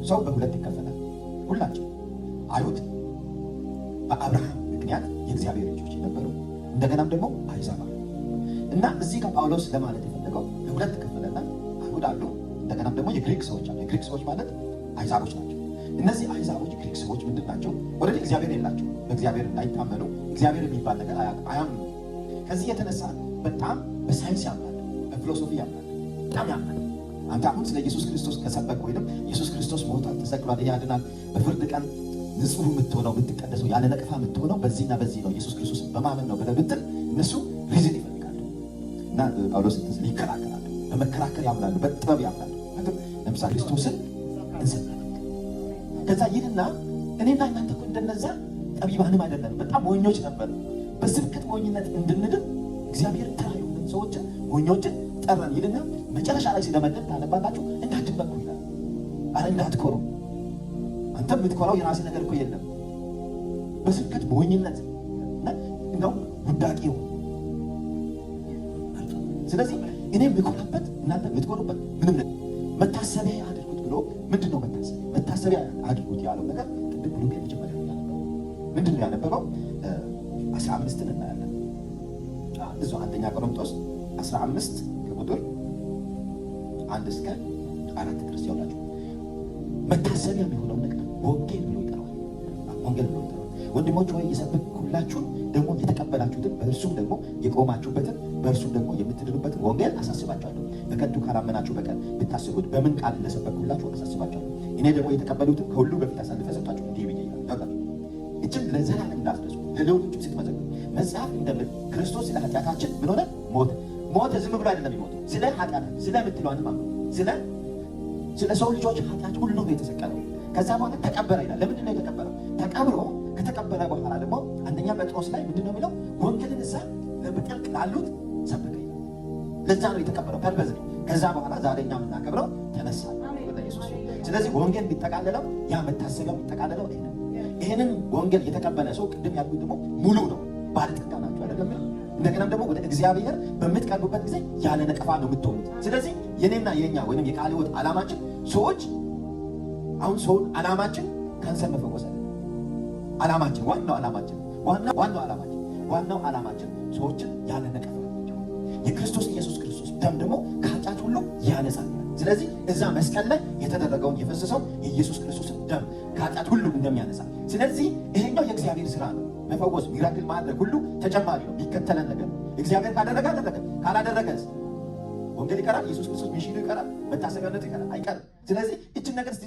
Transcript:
ሰው በሁለት ይከፈላል። ሁላችን አይሁድ በአብርሃም ምክንያት የእግዚአብሔር ልጆች የነበሩ እንደገናም ደግሞ አሕዛብ አሉ እና እዚህ ጋር ጳውሎስ ለማለት የፈለገው በሁለት ከፈለና አይሁድ አሉ፣ እንደገናም ደግሞ የግሪክ ሰዎች አሉ። የግሪክ ሰዎች ማለት አሕዛቦች ናቸው። እነዚህ አሕዛቦች ግሪክ ሰዎች ምንድን ናቸው? ወደዚህ እግዚአብሔር የላቸው፣ በእግዚአብሔር እንዳይታመኑ እግዚአብሔር የሚባል ነገር አያምኑ። ከዚህ የተነሳ በጣም በሳይንስ ያምናሉ፣ በፊሎሶፊ ያምናሉ፣ በጣም ያምናሉ። አንተ አሁን ስለ ኢየሱስ ክርስቶስ ከሰበክ ወይም ኢየሱስ ክርስቶስ ሞቷል፣ ተሰቅሏል፣ ያድናል፣ በፍርድ ቀን ንጹህ የምትሆነው የምትቀደሰው ያለ ነቅፋ የምትሆነው በዚህና በዚህ ነው ኢየሱስ ክርስቶስ በማመን ነው ብለህ ብትል እነሱ ሪዝን ይፈልጋሉ እና ጳውሎስ ይከራከራሉ። በመከራከር ያምናሉ፣ በጥበብ ያምናሉ። ለምሳሌ ክርስቶስን እንሰብክ ከዛ ይህንና እኔና እናንተ እኮ እንደነዛ ጠቢባንም አይደለንም፣ በጣም ሞኞች ነበር። በስብከት ሞኝነት እንድንድን እግዚአብሔር ተራ የሆኑ ሰዎችን ሞኞችን ጠራን ይልና መጨረሻ ላይ ሲደመደም ታነባላችሁ፣ እንዳትመኩ ይላል። አረ እንዳትኮሩ፣ አንተ የምትኮራው የራሴ ነገር እኮ የለም። በስብከት ሞኝነት እንደው ውዳቂ ይሆን። ስለዚህ እኔ የምኮራበት እናንተ የምትኮሩበት ምንም ነገር መታሰቢያ አድርጉት ብሎ ምንድን ነው መታሰቢያ አድርጉት ያለው ነገር ቅድም ብሎ ከመጀመሪያ ያነበበው ምንድን ነው ያነበበው? 15ን እናያለን። እዛ አንደኛ ቆሮንቶስ 15 ከቁጥር 1 እስከ 4 ድረስ ያላችሁ መታሰቢያ የሚሆነው ነገር ወንጌል ብሎ ይጠራዋል። ወንጌል ብሎ ይጠራዋል። ወንድሞች ሆይ የሰበክሁላችሁን ደግሞ የተቀበላችሁትን በእርሱም ደግሞ የቆማችሁበትን በእርሱም ደግሞ የምትድኑበትን ወንጌል አሳስባችኋለሁ። በከንቱ ካላመናችሁ በቀር ብታስቡት በምን ቃል እንደሰበክሁላችሁ አሳስባችኋለሁ። እኔ ደግሞ የተቀበሉትን ከሁሉ በፊት አሳልፌ ሰጣችሁ እንዲህ ብዬ ይላል። እችን ለዘላለም እንዳትረሱ ለሌሎቹ ስትመዘግቡ መጽሐፍ እንደምን ክርስቶስ ስለ ኃጢአታችን ምን ሆነ? ሞተ። ዝም ብሎ አይደለም የሚሞተው፣ ስለ ኃጢአት ስለምትለዋንማ ስለ ሰው ልጆች ኃጢአት ሁሉ ነው የተሰቀለው። ከዛ በኋላ ተቀበረ ይላል። ለምንድን ነው የተቀበረው? ተቀብሮ ከተቀበረ በኋላ ደግሞ አንደኛ ጴጥሮስ ላይ ምንድን ነው የሚለው? ወንጌልን እዛ ለብጠልቅ ላሉት ሰበከ ይላል። ለዛ ነው የተቀበረው፣ ፐርፐዝ ነው። ከዛ በኋላ ዛሬ እኛ የምናከብረው ተነሳ ኢየሱስ። ስለዚህ ወንጌል የሚጠቃለለው ያ መታሰቢያው የሚጠቃለለው ይሄንን ወንጌል የተቀበለ ሰው ቅድም ያልኩት ደግሞ ሙሉ ነው፣ ባለጠጋ ናቸው አይደለም። እንደገናም ደግሞ ወደ እግዚአብሔር በምትቀርቡበት ጊዜ ያለ ነቀፋ ነው የምትሆኑት። ስለዚህ የኔና የኛ ወይም የቃለ ሕይወት ዓላማችን ሰዎች አሁን ሰውን ዓላማችን ካንሰር መፈወስ አይደለም። ዓላማችን ዋናው ዓላማችን ሰዎችን ያለ ነቀፋ ነው። የክርስቶስ ኢየሱስ ክርስቶስ ደም ደግሞ ከኃጢአት ሁሉ ያነጻል። ስለዚህ እዛ መስቀል ላይ የተደረገውን የፈሰሰው የኢየሱስ ክርስቶስን ደም ከኃጢአት ሁሉ እንደሚያነጻ፣ ስለዚህ ይሄኛው የእግዚአብሔር ስራ ነው። መፈወስ ሚራክል ማድረግ ሁሉ ተጨማሪ ነው፣ የሚከተለን ነገር ነው። እግዚአብሔር ካደረገ አደረገ፣ ካላደረገስ ወንጌል ይቀራል። ኢየሱስ ክርስቶስ ሚሽኑ ይቀራል፣ መታሰቢያነቱ ይቀራል፣ አይቀርም። ስለዚህ እችን ነገር